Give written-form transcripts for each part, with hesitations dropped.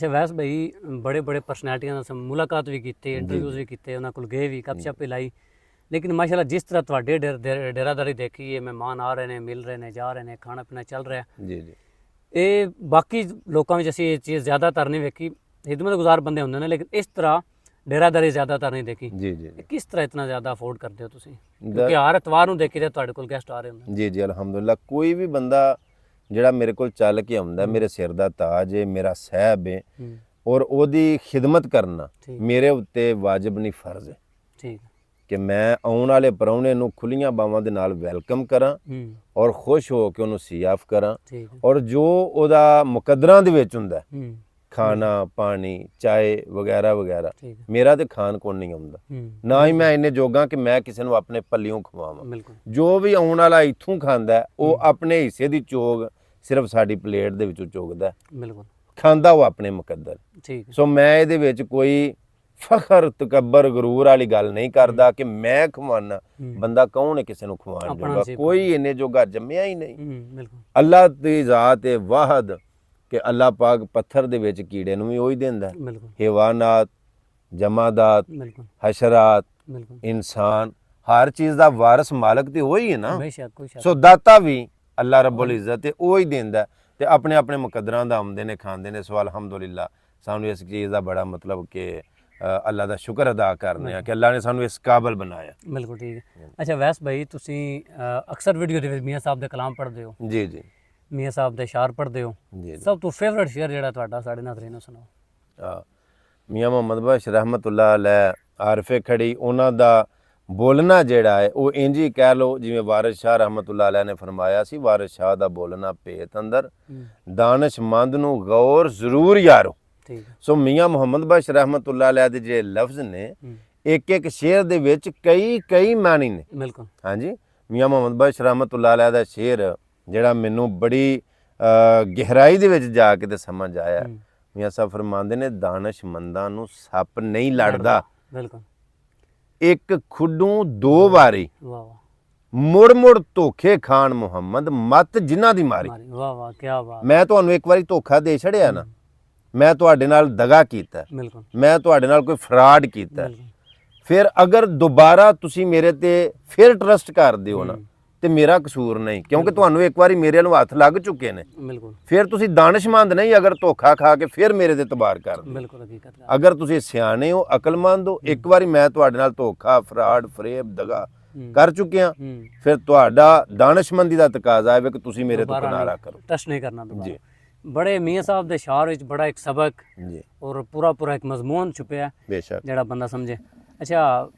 ਅੱਛਾ ਵੈਸ ਭਾਈ ਬੜੇ ਬੜੇ ਪਰਸਨੈਲਿਟੀਆਂ ਨਾਲ ਮੁਲਾਕਾਤ ਵੀ ਕੀਤੀ, ਇੰਟਰਵਿਊਜ਼ ਵੀ ਕੀਤੇ, ਉਹਨਾਂ ਕੋਲ ਗਏ ਵੀ, ਗੱਪਸ਼ਪ ਵੀ ਲਾਈ। ਲੇਕਿਨ ਮਾਸ਼ਾਅੱਲਾ ਜਿਸ ਤਰ੍ਹਾਂ ਤੁਹਾਡੇ ਡੇਰਾਦਾਰੀ ਦੇਖੀ ਹੈ, ਮਹਿਮਾਨ ਆ ਰਹੇ ਨੇ, ਮਿਲ ਰਹੇ ਨੇ, ਜਾ ਰਹੇ ਨੇ, ਖਾਣਾ ਪੀਣਾ ਚੱਲ ਰਿਹਾ ਜੀ ਜੀ। ਇਹ ਬਾਕੀ ਲੋਕਾਂ ਵਿੱਚ ਅਸੀਂ ਇਹ ਚੀਜ਼ ਜ਼ਿਆਦਾਤਰ ਨਹੀਂ ਵੇਖੀ। ਖਿਦਮਤ ਗੁਜ਼ਾਰ ਬੰਦੇ ਹੁੰਦੇ ਨੇ, ਲੇਕਿਨ ਇਸ ਤਰ੍ਹਾਂ ਡੇਰਾਦਾਰੀ ਜ਼ਿਆਦਾਤਰ ਨਹੀਂ ਦੇਖੀ। ਜੀ ਜੀ ਇਹ ਕਿਸ ਤਰ੍ਹਾਂ ਇਤਨਾ ਜ਼ਿਆਦਾ ਅਫੋਰਡ ਕਰਦੇ ਹੋ ਤੁਸੀਂ? ਕਿਉਂਕਿ ਹਰ ਐਤਵਾਰ ਨੂੰ ਦੇਖੀ ਤੇ ਤੁਹਾਡੇ ਕੋਲ ਗੈਸਟ ਆ ਰਹੇ ਹੁੰਦੇ। ਜੀ ਜੀ ਅਲਹਮਦੁਲਿਲਾ। ਕੋਈ ਵੀ ਬੰਦਾ ਜਿਹੜਾ ਮੇਰੇ ਕੋਲ ਚੱਲ ਕੇ ਆਉਂਦਾ, ਮੇਰੇ ਸਿਰ ਦਾ ਤਾਜ ਹੈ, ਮੇਰਾ ਸਾਹਿਬ ਹੈ, ਔਰ ਉਹਦੀ ਖਿਦਮਤ ਕਰਨਾ ਮੇਰੇ ਉੱਤੇ ਵਾਜਬ ਨਹੀਂ, ਫਰਜ਼ ਹੈ। ਠੀਕ ਕਿ ਮੈਂ ਆਉਣ ਵਾਲੇ ਪ੍ਰਾਹੁਣੇ ਨੂੰ ਖੁੱਲੀਆਂ ਬਾਵਾਂ ਦੇ ਨਾਲ ਵੈਲਕਮ ਕਰਾਂ ਔਰ ਖੁਸ਼ ਹੋ ਕੇ ਉਹਨੂੰ ਸਿਆਫ ਕਰਾਂ, ਔਰ ਜੋ ਉਹਦਾ ਮੁਕੱਦਰਾਂ ਦੇ ਵਿੱਚ ਹੁੰਦਾ ਖਾਣਾ ਪਾਣੀ ਚਾਏ ਵਗੈਰਾ ਵਗੈਰਾ, ਮੇਰਾ ਤੇ ਖਾਣ ਕੋਲ ਨਹੀਂ ਆਉਂਦਾ, ਨਾ ਹੀ ਮੈਂ ਇੰਨੇ ਜੋਗਾ ਕਿ ਮੈਂ ਕਿਸੇ ਨੂੰ ਆਪਣੇ ਪੱਲਿਓਂ ਖਵਾਵਾਂ। ਜੋ ਵੀ ਆਉਣ ਵਾਲਾ ਇੱਥੋਂ ਖਾਂਦਾ ਉਹ ਆਪਣੇ ਹਿੱਸੇ ਦੀ ਚੋਗ ਸਿਰਫ ਸਾਡੀ ਪਲੇਟ ਦੇ ਵਿੱਚੋਂ ਚੋਗਦਾ, ਖਾਂਦਾ ਉਹ ਆਪਣੇ ਮੁਕੱਦਰ। ਸੋ ਮੈਂ ਇਹਦੇ ਵਿੱਚ ਕੋਈ ਫਖਰ ਤਕੱਬਰ ਗਰੂਰ ਵਾਲੀ ਗੱਲ ਨਹੀਂ ਕਰਦਾ ਕਿ ਮੈਂ ਖਵਾਨਾ। ਬੰਦਾ ਕੌਣ ਹੈ ਕਿਸੇ ਨੂੰ ਖਵਾਉਣ ਜੋਗਾ? ਕੋਈ ਇੰਨੇ ਜੋਗਾ ਜੰਮਿਆ ਹੀ ਨਹੀਂ। ਅੱਲਾਹ ਦੀ ਜ਼ਾਤ ਹੈ ਵਾਹਦ ਕਿ ਅੱਲਾਹ ਪਾਕ ਪੱਥਰ ਦੇ ਵਿੱਚ ਕੀੜੇ ਨੂੰ ਵੀ ਉਹੀ ਦਿੰਦਾ, ਹੈਵਾਨਾਤ, ਜਮਾਦਾਤ, ਹਸ਼ਰਾਤ, ਇਨਸਾਨ, ਹਰ ਚੀਜ਼ ਦਾ ਵਾਰਿਸ ਮਾਲਕ ਤੇ ਉਹੀ ਹੈ ਨਾ। ਸੋ ਦਾਤਾ ਵੀ ਅੱਲਾਹ ਰੱਬੁਲ ਇੱਜ਼ਤ ਹੈ, ਉਹੀ ਦਿੰਦਾ ਤੇ ਆਪਣੇ ਆਪਣੇ ਮੁਕੱਦਰਾਂ ਦਾ ਆਉਂਦੇ ਨੇ, ਖਾਂਦੇ ਨੇ। ਸੋ ਅਲਹਮਦੁਲਿਲਾ ਸਾਨੂੰ ਇਸ ਚੀਜ਼ ਦਾ ਬੜਾ ਮਤਲਬ ਕਿ ਅੱਲਾਹ ਦਾ ਸ਼ੁਕਰ ਅਦਾ ਕਰਨੇ ਆ ਕਿ ਅੱਲਾਹ ਨੇ ਸਾਨੂੰ ਇਸ ਕਾਬਲ ਬਣਾਇਆ। ਬਿਲਕੁਲ ਠੀਕ ਹੈ। ਅੱਛਾ ਵੈਸ ਭਾਈ ਤੁਸੀਂ ਅਕਸਰ ਵੀਡੀਓ ਦੇ ਵਿੱਚ ਮੀਆਂ ਸਾਹਿਬ ਦੇ ਕਲਾਮ ਪੜ੍ਹਦੇ ਹੋ। ਜੀ ਜੀ। ਮੀਆਂ ਸਾਹਿਬ ਦੇ ਸ਼ਾਰ ਪੜ੍ਹਦੇ ਹੋ। ਸਭ ਤੋਂ ਫੇਵਰਟ ਸ਼ੇਅਰ ਜਿਹੜਾ ਤੁਹਾਡਾ ਸਾਡੇ ਨਾਜ਼ਰੀਨ ਨੂੰ ਸੁਣਾਓ। ਮੀਆਂ ਮੁਹੰਮਦ ਬਖਸ਼ ਰਹਿਮਤੁल्लाह ਅਲੈਹ ਆਰਫੇ ਖੜੀ, ਉਹਨਾਂ ਦਾ ਬੋਲਣਾ ਜਿਹੜਾ ਹੈ ਉਹ ਇੰਜ ਹੀ ਕਹਿ ਲਓ ਜਿਵੇਂ ਵਾਰਿਸ ਸ਼ਾਹ ਰਹਿਮਤੁल्लाह ਅਲੈਹ ਨੇ ਫਰਮਾਇਆ ਸੀ, ਵਾਰਿਸ ਸ਼ਾਹ ਦਾ ਬੋਲਣਾ ਭੇਤ ਅੰਦਰ, ਦਾਨਸ਼ਮੰਦ ਨੂੰ ਗੌਰ ਜ਼ਰੂਰ ਯਾਰੋ। ਸੋ ਮੀਆਂ ਮੁਹੰਮਦ ਬਖਸ਼ ਰਹਿਮਤੁल्लाह ਅਲੈਹ ਦੇ ਜਿਹੜੇ ਲਫ਼ਜ਼ ਨੇ, ਇੱਕ ਇੱਕ ਸ਼ੇਰ ਦੇ ਵਿੱਚ ਕਈ ਕਈ ਮਾਨੀ ਨੇ। ਬਿਲਕੁਲ ਹਾਂਜੀ। ਮੀਆਂ ਮੁਹੰਮਦ ਬਖਸ਼ ਰਹਿਮਤੁल्लाह ਅਲੈਹ ਦਾ ਸ਼ੇਰ ਜਿਹੜਾ ਮੈਨੂੰ ਬੜੀ ਗਹਿਰਾਈ ਦੇ ਵਿੱਚ ਜਾ ਕੇ ਤੇ ਸਮਝ ਆਇਆ, ਮੀਆਂ ਸਾਹਿਬ ਫਰਮਾਉਂਦੇ ਨੇ, ਦਾਨਸ਼ਮੰਦਾਂ ਨੂੰ ਸੱਪ ਨਹੀਂ ਲੜਦਾ, ਬਿਲਕੁਲ ਇੱਕ ਖੁੱਡੂ ਦੋ ਵਾਰੀ, ਮੁੜ ਮੁੜ ਧੋਖੇ ਖਾਨ ਮੁਹੰਮਦ ਮਤ ਜਿਨ੍ਹਾਂ ਦੀ ਮਾਰੀ। ਵਾਹ ਵਾਹ ਕੀ ਬਾਤ। ਮੈਂ ਤੁਹਾਨੂੰ ਇੱਕ ਵਾਰੀ ਧੋਖਾ ਦੇ ਛੜਿਆ ਨਾ, ਮੈਂ ਤੁਹਾਡੇ ਨਾਲ ਦਗਾ ਕੀਤਾ, ਮੈਂ ਤੁਹਾਡੇ ਨਾਲ ਕੋਈ ਫਰਾਡ ਕੀਤਾ, ਫਿਰ ਅਗਰ ਦੁਬਾਰਾ ਤੁਸੀਂ ਮੇਰੇ ਤੇ ਫਿਰ ਟਰਸਟ ਕਰਦੇ ਹੋ ਨਾ ਤੇ ਮੇਰਾ ਕਸੂਰ ਨਹੀਂ, ਕਿਉਂਕਿ ਤੁਹਾਨੂੰ ਇੱਕ ਵਾਰੀ ਮੇਰੇ ਨੂੰ ਹੱਥ ਲੱਗ ਚੁੱਕੇ ਨੇ। ਫਿਰ ਤੁਸੀਂ ਦਾਨਸ਼ਮੰਦ ਨਹੀਂ ਅਗਰ ਧੋਖਾ ਖਾ ਕੇ ਫਿਰ ਮੇਰੇ ਤੇ ਤਬਾਰ ਕਰਦੇ। ਅਗਰ ਤੁਸੀਂ ਸਿਆਣੇ ਹੋ, ਅਕਲਮੰਦ ਹੋ, ਇੱਕ ਵਾਰੀ ਮੈਂ ਤੁਹਾਡੇ ਨਾਲ ਧੋਖਾ ਫਰਾਡ ਫਰੇਬ ਦਗਾ ਕਰ ਚੁੱਕਿਆ, ਫਿਰ ਤੁਹਾਡਾ ਦਾਨਸ਼ਮੰਦੀ ਦਾ ਤਕਾਜ਼ਾ ਹੈ ਕਿ ਤੁਸੀਂ ਮੇਰੇ ਤੋਂ ਕਿਨਾਰਾ ਕਰੋ, ਟਰਸਟ ਨਹੀਂ ਕਰਨਾ ਦੁਬਾਰਾ। ਬੜੇ ਮੀਆਂ ਸਾਹਿਬ ਦੇ ਸ਼ਾਰ ਵਿੱਚ ਬੜਾ ਇੱਕ ਸਬਕ ਔਰ ਪੂਰਾ ਪੂਰਾ ਇੱਕ ਮਜ਼ਮੂਨ ਛੁਪਿਆ ਜਿਹੜਾ ਬੰਦਾ ਸਮਝੇ। ਅੱਛਾ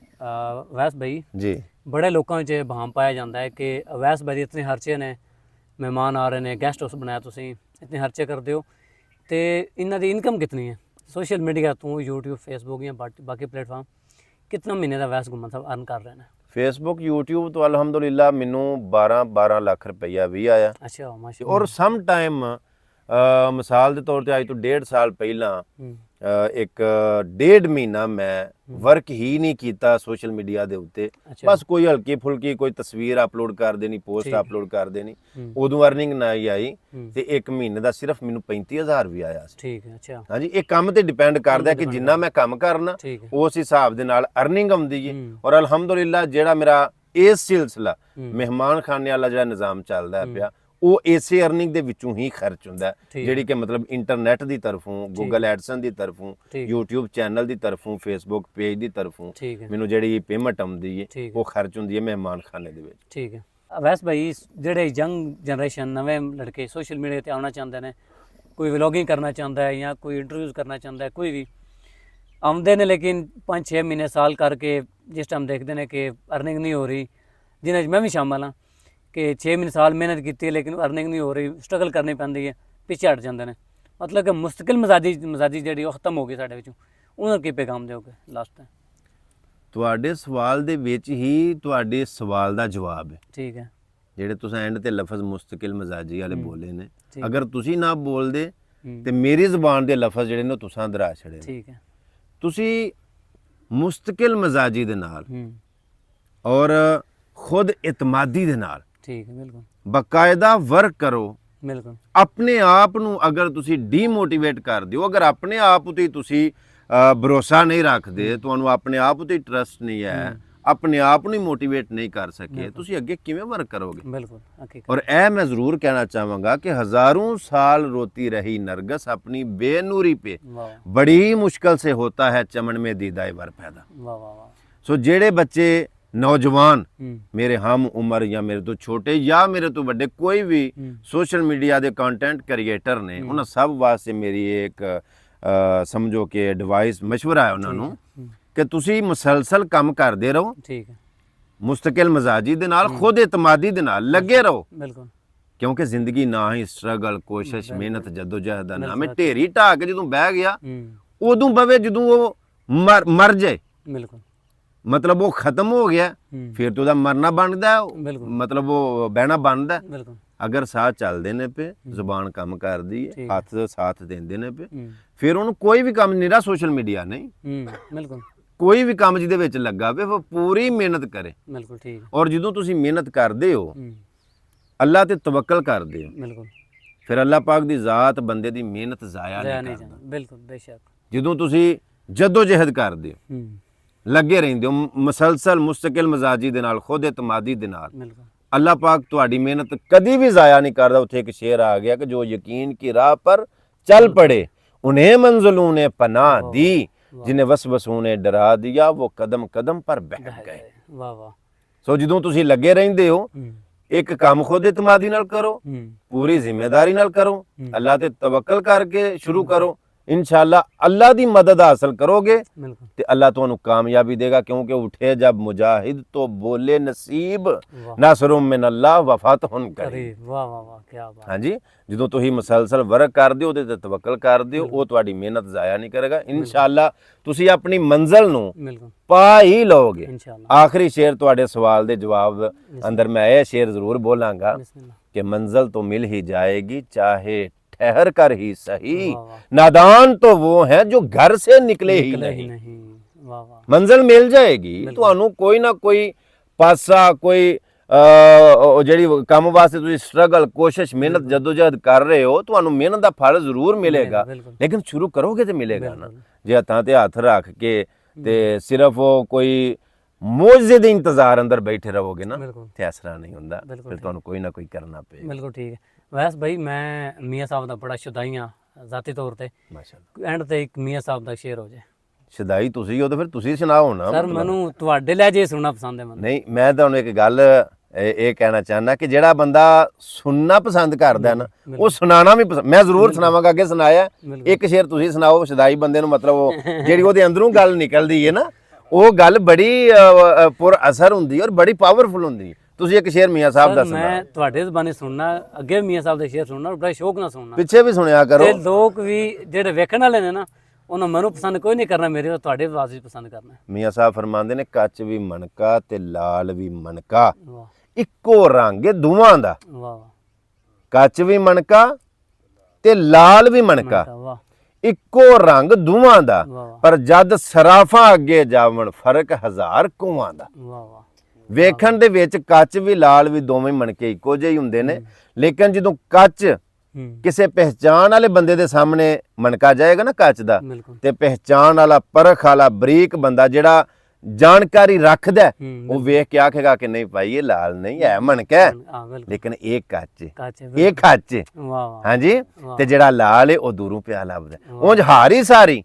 ਵੈਸ ਭਾਈ ਜੀ, ਬੜੇ ਲੋਕਾਂ ਵਿੱਚ ਭਾਮ ਪਾਇਆ ਜਾਂਦਾ ਹੈ ਕਿ ਵੈਸ ਭਾਈ ਇਤਨੇ ਖਰਚੇ ਨੇ, ਮਹਿਮਾਨ ਆ ਰਹੇ ਨੇ, ਗੈਸਟ ਹਾਊਸ ਬਣਾਇਆ ਤੁਸੀਂ, ਇਤਨੇ ਖਰਚੇ ਕਰਦੇ ਹੋ, ਤੇ ਇਹਨਾਂ ਦੀ ਇਨਕਮ ਕਿਤਨੀ ਹੈ? ਸੋਸ਼ਲ ਮੀਡੀਆ ਤੋਂ YouTube Facebook ਜਾਂ ਬਾਕੀ ਪਲੇਟਫਾਰਮ ਕਿਤਨਾ ਮਹੀਨੇ ਦਾ ਵੈਸ ਗੁੰਮਨ ਸਾਹਿਬ ਅਰਨ ਕਰ ਰਹੇ ਨੇ? ਫੇਸਬੁੱਕ YouTube ਤੋਂ ਅਲਹਮਦੁਲਿਲਾ ਮੈਨੂੰ 12 ਲੱਖ ਰੁਪਈਆ ਵੀ ਆਇਆ। ਅੱਛਾ ਮਾਸ਼ਾਅੱਲਾ। ਔਰ ਸਮ ਟਾਈਮ ਮਿਸਾਲ ਦੇ ਤੌਰ ਤੇ ਅੱਜ ਤੋਂ 1.5 ਸਾਲ ਪਹਿਲਾਂ ਇੱਕ 1.5 ਮਹੀਨਾ ਮੈਂ ਵਰਕ ਹੀ ਨਹੀਂ ਕੀਤਾ ਸੋਸ਼ਲ ਮੀਡੀਆ ਦੇ ਉੱਤੇ, ਬਸ ਕੋਈ ਹਲਕੀ ਫੁਲਕੀ ਕੋਈ ਤਸਵੀਰ ਅਪਲੋਡ ਕਰ ਦੇਣੀ, ਪੋਸਟ ਅਪਲੋਡ ਕਰ ਦੇਣੀ, ਉਦੋਂ ਅਰਨਿੰਗ ਨਾ ਹੀ ਆਈ ਤੇ 1 ਮਹੀਨੇ ਦਾ ਸਿਰਫ ਮੈਨੂੰ 35,000 ਵੀ ਆਇਆ ਸੀ। ਠੀਕ ਹੈ। ਅੱਛਾ ਹਾਂਜੀ, ਇਹ ਕੰਮ ਤੇ ਡਿਪੈਂਡ ਕਰਦਾ ਕਿ ਜਿੰਨਾ ਮੈਂ ਕੰਮ ਕਰਨਾ ਉਸ ਹਿਸਾਬ ਦੇ ਨਾਲ ਅਰਨਿੰਗ ਆਉਂਦੀ ਹੈ। ਔਰ ਅਲਹਮਦੁਲਿਲਾ ਜਿਹੜਾ ਮੇਰਾ ਇਸ ਸਿਲਸਿਲਾ ਮਹਿਮਾਨ ਖਾਨੇ ਵਾਲਾ ਜਿਹੜਾ ਨਿਜ਼ਾਮ ਚੱਲਦਾ ਪਿਆ, ਉਹ ਇਸੇ ਅਰਨਿੰਗ ਦੇ ਵਿੱਚੋਂ ਹੀ ਖਰਚ ਹੁੰਦਾ, ਜਿਹੜੀ ਕਿ ਮਤਲਬ ਇੰਟਰਨੈਟ ਦੀ ਤਰਫੋਂ, ਗੂਗਲ ਐਡਸਨ ਦੀ ਤਰਫੋਂ, YouTube ਚੈਨਲ ਦੀ ਤਰਫੋਂ, Facebook ਪੇਜ ਦੀ ਤਰਫੋਂ ਮੈਨੂੰ ਜਿਹੜੀ ਪੇਮੈਂਟ ਆਉਂਦੀ ਹੈ ਉਹ ਖਰਚ ਹੁੰਦੀ ਹੈ ਮਹਿਮਾਨ ਖਾਨੇ ਦੇ ਵਿੱਚ। ਠੀਕ ਹੈ। ਵੈਸ ਭਾਈ ਜਿਹੜੇ ਯੰਗ ਜਨਰੇਸ਼ਨ ਨਵੇਂ ਲੜਕੇ ਸੋਸ਼ਲ ਮੀਡੀਆ ਤੇ ਆਉਣਾ ਚਾਹੁੰਦੇ ਨੇ, ਕੋਈ ਵਲੋਗਿੰਗ ਕਰਨਾ ਚਾਹੁੰਦਾ ਹੈ ਜਾਂ ਕੋਈ ਇੰਟਰਵਿਊਜ਼ ਕਰਨਾ ਚਾਹੁੰਦਾ ਹੈ, ਕੋਈ ਵੀ ਆਉਂਦੇ ਨੇ, ਲੇਕਿਨ 5-6 ਮਹੀਨੇ ਸਾਲ ਕਰਕੇ ਜਿਸ ਟਾਈਮ ਦੇਖਦੇ ਨੇ ਕਿ ਅਰਨਿੰਗ ਨਹੀਂ ਹੋ ਰਹੀ, ਜਿਨ੍ਹਾਂ 'ਚ ਮੈਂ ਵੀ ਸ਼ਾਮਲ ਹਾਂ ਕਿ 6 ਮਹੀਨੇ ਸਾਲ ਮਿਹਨਤ ਕੀਤੀ ਹੈ ਲੇਕਿਨ ਅਰਨਿੰਗ ਨਹੀਂ ਹੋ ਰਹੀ, ਸਟਰਗਲ ਕਰਨੀ ਪੈਂਦੀ ਹੈ, ਪਿੱਛੇ ਹਟ ਜਾਂਦੇ ਨੇ। ਮਤਲਬ ਕਿ ਮੁਸਤਕਿਲ ਮਜ਼ਾਜੀ ਜਿਹੜੀ ਉਹ ਖਤਮ ਹੋ ਗਈ ਸਾਡੇ ਵਿੱਚੋਂ, ਉਹਨਾਂ ਕੀ ਪੈਗਾਮ ਦਿਓਗੇ ਲਾਸਟ ਤੇ? ਤੁਹਾਡੇ ਸਵਾਲ ਦੇ ਵਿੱਚ ਹੀ ਤੁਹਾਡੇ ਸਵਾਲ ਦਾ ਜਵਾਬ ਹੈ। ਠੀਕ ਹੈ। ਜਿਹੜੇ ਤੁਸੀਂ ਐਂਡ ਤੇ ਲਫ਼ਜ਼ ਮੁਸਤਕਿਲ ਮਜ਼ਾਜੀ ਵਾਲੇ ਬੋਲੇ ਨੇ, ਅਗਰ ਤੁਸੀਂ ਨਾ ਬੋਲਦੇ ਤੇ ਮੇਰੀ ਜ਼ੁਬਾਨ ਦੇ ਲਫ਼ਜ਼ ਜਿਹੜੇ ਨੇ ਤੁਸੀਂ ਦਰਾ ਛੜੇ। ਠੀਕ ਹੈ। ਤੁਸੀਂ ਮੁਸਤਕਿਲ ਮਜ਼ਾਜੀ ਦੇ ਨਾਲ ਔਰ ਖੁਦ ਇਤਮਾਦੀ ਦੇ ਨਾਲ, ਠੀਕ ਹੈ, ਬਿਲਕੁਲ ਬਾਕਾਇਦਾ ਵਰਕ ਕਰੋ ਬਿਲਕੁਲ ਆਪਣੇ ਆਪ ਨੂੰ ਅਗਰ ਤੁਸੀਂ ਡੀਮੋਟੀਵੇਟ ਕਰਦੇ ਹੋ, ਅਗਰ ਆਪਣੇ ਆਪ ਉਤੇ ਤੁਸੀਂ ਭਰੋਸਾ ਨਹੀਂ ਰੱਖਦੇ, ਤੁਹਾਨੂੰ ਆਪਣੇ ਆਪ ਉਤੇ ਟਰਸਟ ਨਹੀਂ ਹੈ, ਆਪਣੇ ਆਪ ਨੂੰ ਹੀ ਮੋਟੀਵੇਟ ਨਹੀਂ ਕਰ ਸਕੇ, ਤੁਸੀਂ ਅੱਗੇ ਕਿਵੇਂ ਵਰਕ ਕਰੋਗੇ? ਬਿਲकुल हकीकत। ਔਰ ਇਹ ਮੈਂ ਜ਼ਰੂਰ ਕਹਿਣਾ ਚਾਹਾਂਗਾ ਕਿ हजारों साल रोती रही नरगिस अपनी बेनूरी पे वाह बड़ी ही मुश्किल से होता है चमन में दीदाए वर पैदा। वाह वाह वाह। सो ਜਿਹੜੇ ਬੱਚੇ ਨੌਜਵਾਨ हम्म, ਮੇਰੇ ਹਮ ਉਮਰ ਜਾਂ ਮੇਰੇ ਤੋਂ ਛੋਟੇ ਜਾਂ ਮੇਰੇ ਤੋਂ ਵੱਡੇ ਕੋਈ ਵੀ ਸੋਸ਼ਲ ਮੀਡੀਆ ਦੇ ਕੰਟੈਂਟ ਕ੍ਰੀਏਟਰ ਨੇ, ਉਹਨਾਂ ਸਭ ਵਾਸਤੇ ਮੇਰੀ ਇੱਕ ਸਮਝੋ ਕਿ ਐਡਵਾਈਸ ਮਸ਼ਵਰਾ ਹੈ ਉਹਨਾਂ ਨੂੰ ਕਿ ਤੁਸੀਂ ਮੁਸਲਸਲ ਕੰਮ ਕਰਦੇ ਰਹੋ, ठीक है ਮੁਸਤਕਿਲ ਮਜ਼ਾਜੀ ਦੇ ਨਾਲ, ਖੁਦ ਇਤਮਾਦੀ ਦੇ ਨਾਲ ਲੱਗੇ ਰਹੋ, बिल्कुल। ਕਿਉਂਕਿ ਜ਼ਿੰਦਗੀ ਨਾ ਹੀ ਸਟਰਗਲ, ਕੋਸ਼ਿਸ਼, ਮਿਹਨਤ, ਜਦੋਜਹਿਦ ਦਾ ਨਾਮ ਹੈ। ਢੇਰੀ ਢਾਹ ਕੇ ਜਦੋਂ ਬਹਿ ਗਿਆ ਉਦੋਂ ਬਵੇ ਜਦੋਂ ਉਹ ਮਰ ਜਾਏ, बिल्कुल ਮਤਲਬ ਉਹ ਖਤਮ ਹੋ ਗਿਆ, ਫਿਰ ਤੋਂ ਉਹਦਾ ਮਰਨਾ ਬਣਦਾ, ਬਿਲਕੁਲ। ਮਤਲਬ ਉਹ ਬਹਿਣਾ ਬਣਦਾ। बिल्कुल ਅਗਰ ਸਾਹ ਚੱਲਦੇ ਨੇ ਪਏ, ਜ਼ੁਬਾਨ ਕੰਮ ਕਰਦੀ ਹੈ, ਹੱਥ ਸਾਥ ਦਿੰਦੇ ਨੇ ਪਏ, हम्म, ਫਿਰ ਉਹਨੂੰ ਕੋਈ ਵੀ ਕੰਮ ਨਿਰਾ ਸੋਸ਼ਲ ਮੀਡੀਆ ਨਹੀਂ, बिल्कुल ਕੋਈ ਵੀ ਕੰਮ ਜਿਹਦੇ ਵਿੱਚ ਲੱਗਾ ਵੇ ਉਹ ਪੂਰੀ ਮਿਹਨਤ ਕਰੇ। बिल्कुल ठीक है। ਔਰ ਜਦੋਂ ਤੁਸੀਂ ਮਿਹਨਤ ਕਰਦੇ ਹੋ, ਅੱਲਾ ਤੇ ਤਵੱਕਲ ਕਰਦੇ ਹੋ, बिल्कुल ਫਿਰ ਅੱਲਾ ਪਾਕ ਦੀ ਜ਼ਾਤ ਬੰਦੇ ਦੀ ਮਿਹਨਤ ਜ਼ਾਇਆ जाया ਨਹੀਂ नहीं ਕਰਦਾ। जाना, बिल्कुल बेशक। ਜਦੋਂ ਤੁਸੀਂ ਜਦੋਜਹਿਦ ਕਰਦੇ ਹੋ, ਲੱਗੇ ਰਹਿੰਦੇ ਹੋ ਮੁਸਲਸਲ ਮੁਸਤਕਿਲ ਮਜ਼ਾਜੀ ਦੇ ਨਾਲ, ਖੁਦ ਇਤਮਾਦੀ ਦੇ ਨਾਲ, बिल्कुल ਅੱਲਾ ਪਾਕ ਤੁਹਾਡੀ ਮਿਹਨਤ ਕਦੀ ਵੀ ਜ਼ਾਇਆ ਨਹੀਂ ਕਰਦਾ। ਉੱਥੇ ਇੱਕ ਸ਼ੇਰ ਆ ਗਿਆ ਕਿ ਜੋ ਯਕੀਨ ਕੀ ਰਾਹ ਪਰ ਚੱਲ ਪੜੇ उन्हें मंजिलों ने पनाह दी, जिन्हें वसवसों ने डरा दिया वो कदम कदम पर बह गए। वाह वाह। ਸੋ ਜਦੋਂ ਤੁਸੀਂ ਲੱਗੇ ਰਹਿੰਦੇ ਹੋ, ਇੱਕ ਕੰਮ ਖੁਦ ਇਤਮਾਦੀ ਨਾਲ ਕਰੋ, ਪੂਰੀ ਜ਼ਿੰਮੇਵਾਰੀ ਨਾਲ ਕਰੋ, ਅੱਲਾ ਤੇ ਤਵੱਕਲ ਕਰਕੇ ਸ਼ੁਰੂ ਕਰੋ, इंशाल्लाह अल्लाह दी मदद हासिल करोगे बिल्कुल तो अल्लाह तुहानू कामयाबी देगा। क्योंकि उठे जब मुजाहिद तो बोले नसीब नासरुम मिन अल्लाह वफातहुन करीब। वाह वाह वाह क्या बात। हाँ जी, ਜਦੋਂ ਤੁਸੀਂ ਮੁਸਲਸਲ ਵਰਕ ਕਰਦੇ ਹੋ ਤੇ ਤਵੱਕਲ ਕਰਦੇ ਹੋ, ਉਹ ਤੁਹਾਡੀ ਮਿਹਨਤ ਜ਼ਾਇਆ ਨਹੀਂ ਕਰੇਗਾ। ਇਨਸ਼ਾਅੱਲਾ ਤੁਸੀਂ ਆਪਣੀ ਮੰਜ਼ਿਲ ਨੂੰ बिल्कुल ਪਾ ਹੀ ਲਓਗੇ। इंशाल्लाह। ਆਖਰੀ ਸ਼ੇਰ ਤੁਹਾਡੇ ਸਵਾਲ ਦੇ ਜਵਾਬ ਅੰਦਰ ਮੈਂ ਇਹ ਸ਼ੇਰ ਜ਼ਰੂਰ ਬੋਲਾਂਗਾ बिस्मिल्लाह। कि मंजिल तो मिल ही जाएगी चाहे ठहर कर ही सही, वाह वाह। नादान तो वो है जो घर से निकले ही निकले नहीं। नहीं। वाह वाह। मंजिल मिल जाएगी, ਤੁਹਾਨੂੰ ਕੋਈ ਨਾ ਕੋਈ ਪਾਸਾ, ਕੋਈ ਜਿਹੜੀ ਕੰਮ ਵਾਸਤੇ ਤੁਸੀਂ ਸਟਰਗਲ, ਕੋਸ਼ਿਸ਼, ਮਿਹਨਤ, ਜਦੋਜਹਿਦ ਕਰ ਰਹੇ ਹੋ, ਤੁਹਾਨੂੰ ਮਿਹਨਤ ਦਾ ਫਲ ਜ਼ਰੂਰ ਮਿਲੇਗਾ। ਲੇਕਿਨ ਸ਼ੁਰੂ ਕਰੋਗੇ ਤੇ ਮਿਲੇਗਾ ਨਾ। ਜੇ ਹੱਥਾਂ ਤੇ ਹੱਥ ਰੱਖ ਕੇ ਤੇ ਸਿਰਫ ਉਹ ਕੋਈ ਮੌਜੇ ਦੇ ਇੰਤਜ਼ਾਰ ਅੰਦਰ ਬੈਠੇ ਰਹੋਗੇ ਨਾ, ਤੇ ਅਸਰਾ ਨਹੀਂ ਹੁੰਦਾ। ਫਿਰ ਤੁਹਾਨੂੰ ਕੋਈ ਨਾ ਕੋਈ ਕਰਨਾ ਪਏਗਾ। ਬਿਲਕੁਲ ਠੀਕ ਹੈ। ਵੈਸੇ ਭਾਈ ਮੈਂ ਮੀਆਂ ਸਾਹਿਬ ਦਾ ਬੜਾ ਸ਼ੁਦਾਈ ਹਾਂ ਜ਼ਾਤੀ ਤੌਰ ਤੇ। ਮਾਸ਼ਾਅੱਲਾ। ਐਂਡ ਤੇ ਇੱਕ ਮੀਆਂ ਸਾਹਿਬ ਦਾ ਸ਼ੇਰ ਹੋ ਜਾਏ। ਸ਼ਦਾਈ ਤੁਸੀਂ ਹੋ ਤਾਂ ਫਿਰ ਤੁਸੀਂ ਸੁਣਾਓ ਨਾ। ਸਰ ਮੈਨੂੰ ਤੁਹਾਡੇ ਲਹਿਜੇ ਸੁਣਨਾ ਪਸੰਦ ਹੈ। ਨਹੀਂ, ਮੈਂ ਤੁਹਾਨੂੰ ਇੱਕ ਗੱਲ ਇਹ ਕਹਿਣਾ ਚਾਹੁੰਦਾ ਕਿ ਜਿਹੜਾ ਬੰਦਾ ਸੁਣਨਾ ਪਸੰਦ ਕਰਦਾ ਨਾ, ਉਹ ਸੁਣਾਉਣਾ ਵੀ ਪਸੰਦ। ਮੈਂ ਜ਼ਰੂਰ ਸੁਣਾਵਾਂਗਾ, ਅੱਗੇ ਸੁਣਾਇਆ। ਇੱਕ ਸ਼ੇਰ ਤੁਸੀਂ ਸੁਣਾਓ ਸ਼ਦਾਈ ਬੰਦੇ ਨੂੰ, ਮਤਲਬ ਉਹ ਜਿਹੜੀ ਉਹਦੇ ਅੰਦਰੋਂ ਗੱਲ ਨਿਕਲਦੀ ਹੈ ਨਾ, ਉਹ ਗੱਲ ਬੜੀ ਪੁਰ ਅਸਰ ਹੁੰਦੀ ਹੈ ਔਰ ਬੜੀ ਪਾਵਰਫੁਲ ਹੁੰਦੀ ਹੈ। ਤੁਸੀਂ ਇੱਕ ਸ਼ੇਰ ਮੀਆਂ ਸਾਹਿਬ ਦਾ ਸੁਣਾਓ। ਮੈਂ ਤੁਹਾਡੇ ਜ਼ਬਾਨੀ ਸੁਣਨਾ, ਅੱਗੇ ਮੀਆਂ ਸਾਹਿਬ ਦੇ ਸ਼ੇਰ ਸੁਣਨਾ, ਬੜਾ ਸ਼ੌਕ ਨਾਲ ਸੁਣਨਾ। ਪਿੱਛੇ ਵੀ ਸੁਣਿਆ ਕਰੋ। ਤੇ ਲੋਕ ਵੀ ਜਿਹੜੇ ਵੇਖਣ ਵਾਲੇ ਨੇ ਨਾ, ਉਹਨਾਂ ਮੈਨੂੰ ਪਸੰਦ ਕੋਈ ਨਹੀਂ ਕਰਨਾ, ਮੇਰੇ ਤੁਹਾਡੇ ਆਵਾਜ਼ ਵੀ ਪਸੰਦ ਕਰਨਾ। ਮੀਆਂ ਸਾਹਿਬ ਫਰਮਾਉਂਦੇ ਨੇ ਕੱਚ ਵੀ ਮਣਕਾ ਤੇ ਲਾਲ ਵੀ ਮਣਕਾ, ਵਾਹ ਇੱਕੋ ਰੰਗ ਦੋਵਾਂ ਦਾ। ਵਾਹ ਕੱਚ ਵੀ ਮਣਕਾ ਤੇ ਲਾਲ ਵੀ ਮਣਕਾ, ਵਾਹ ਇੱਕੋ ਰੰਗ ਦੋਵਾਂ ਦਾ। ਵਾਹ ਪਰ ਜਦ ਸਰਾਫਾਂ ਅੱਗੇ ਜਾਵਣ ਫਰਕ ਹਜ਼ਾਰ ਕੋਵਾਂ ਦਾ। ਵਾਹ ਵਾਹ। ਵੇਖਣ ਦੇ ਵਿੱਚ ਕੱਚ ਵੀ ਲਾਲ ਵੀ ਦੋਵੇਂ ਮਣਕੇ ਇੱਕੋ ਜਿਹੇ ਹੁੰਦੇ ਨੇ, ਲੇਕਿਨ ਜਦੋਂ ਕੱਚ ਕਿਸੇ ਪਹਿਚਾਣ ਵਾਲੇ ਬੰਦੇ ਦੇ ਸਾਹਮਣੇ ਮਣਕਾ ਜਾਏਗਾ ਨਾ ਕੱਚ ਦਾ, ਤੇ ਪਹਿਚਾਣ ਵਾਲਾ, ਪਰਖ ਵਾਲਾ, ਬਰੀਕ ਬੰਦਾ ਜਿਹੜਾ ਜਾਣਕਾਰੀ ਰੱਖਦਾ, ਉਹ ਵੇਖ ਕੇ ਆਖੇਗਾ ਕਿ ਨਹੀਂ ਭਾਈ ਇਹ ਲਾਲ ਨਹੀਂ ਹੈ, ਮਣਕਾ, ਲੇਕਿਨ ਇਹ ਕੱਚ, ਇਹ ਕੱਚ। ਹਾਂਜੀ, ਤੇ ਜਿਹੜਾ ਲਾਲ ਹੈ ਉਹ ਦੂਰੋਂ ਪਿਆ ਲੱਭਦਾ। ਉਂਝ ਹਾਰੀ ਸਾਰੀ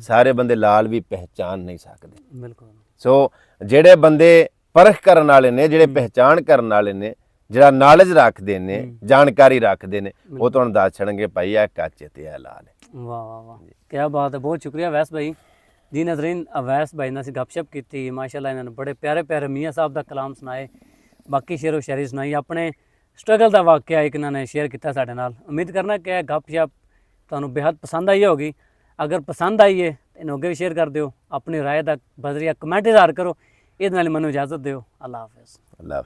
ਸਾਰੇ ਬੰਦੇ ਲਾਲ ਵੀ ਪਹਿਚਾਨ ਨਹੀਂ ਸਕਦੇ। ਸੋ ਜਿਹੜੇ ਬੰਦੇ ਪਰਖ ਕਰਨ ਵਾਲੇ ਨੇ, ਜਿਹੜੇ ਪਹਿਚਾਣ ਕਰਨ ਵਾਲੇ ਨੇ, ਜਿਹੜਾ ਨੌਲੇਜ ਰੱਖਦੇ ਨੇ, ਜਾਣਕਾਰੀ ਰੱਖਦੇ ਨੇ, ਉਹ ਤੁਹਾਨੂੰ ਦੱਸ ਛੜਨਗੇ ਭਾਈ ਇਹ ਕੱਚ ਤੇ ਇਹ ਲਾਲ ਹੈ। ਵਾਹ ਵਾਹ ਵਾਹ ਕੀ ਬਾਤ ਹੈ। ਬਹੁਤ ਸ਼ੁਕਰੀਆ ਅਵੈਸ ਭਾਈ ਜੀ। ਨਜ਼ਰੀਨ, ਅਵੈਸ ਭਾਈ ਨਾਲ ਅਸੀਂ ਗੱਪਸ਼ਪ ਕੀਤੀ। ਮਾਸ਼ਾਅੱਲਾ ਇਹਨਾਂ ਨੇ ਬੜੇ ਪਿਆਰੇ ਪਿਆਰੇ ਮੀਆਂ ਸਾਹਿਬ ਦਾ ਕਲਾਮ ਸੁਣਾਏ, ਬਾਕੀ ਸ਼ੇਰੋ ਸ਼ਾਇਰੀ ਸੁਣਾਈ, ਆਪਣੇ ਸਟਰਗਲ ਦਾ ਵਾਕਿਆ ਇੱਕ ਇਹਨਾਂ ਨੇ ਸ਼ੇਅਰ ਕੀਤਾ ਸਾਡੇ ਨਾਲ। ਉਮੀਦ ਕਰਨਾ ਕਿ ਇਹ ਗੱਪਸ਼ਪ ਤੁਹਾਨੂੰ ਬੇहद ਪਸੰਦ ਆਈ ਹੋਗੀ। ਅਗਰ ਪਸੰਦ ਆਈ ਹੈ ਇਹਨੂੰ ਅੱਗੇ ਵੀ ਸ਼ੇਅਰ ਕਰ ਦਿਓ, ਆਪਣੀ ਰਾਏ ਦਾ ਬਜ਼ਰੀਆ ਕਮੈਂਟ ਇਜ਼ਹਾਰ ਕਰੋ। ਇਹਦੇ ਨਾਲ ਮੈਨੂੰ ਇਜਾਜ਼ਤ ਦਿਓ। ਅੱਲਾਹ ਹਾਫਿਜ਼। ਅੱਲਾਹ।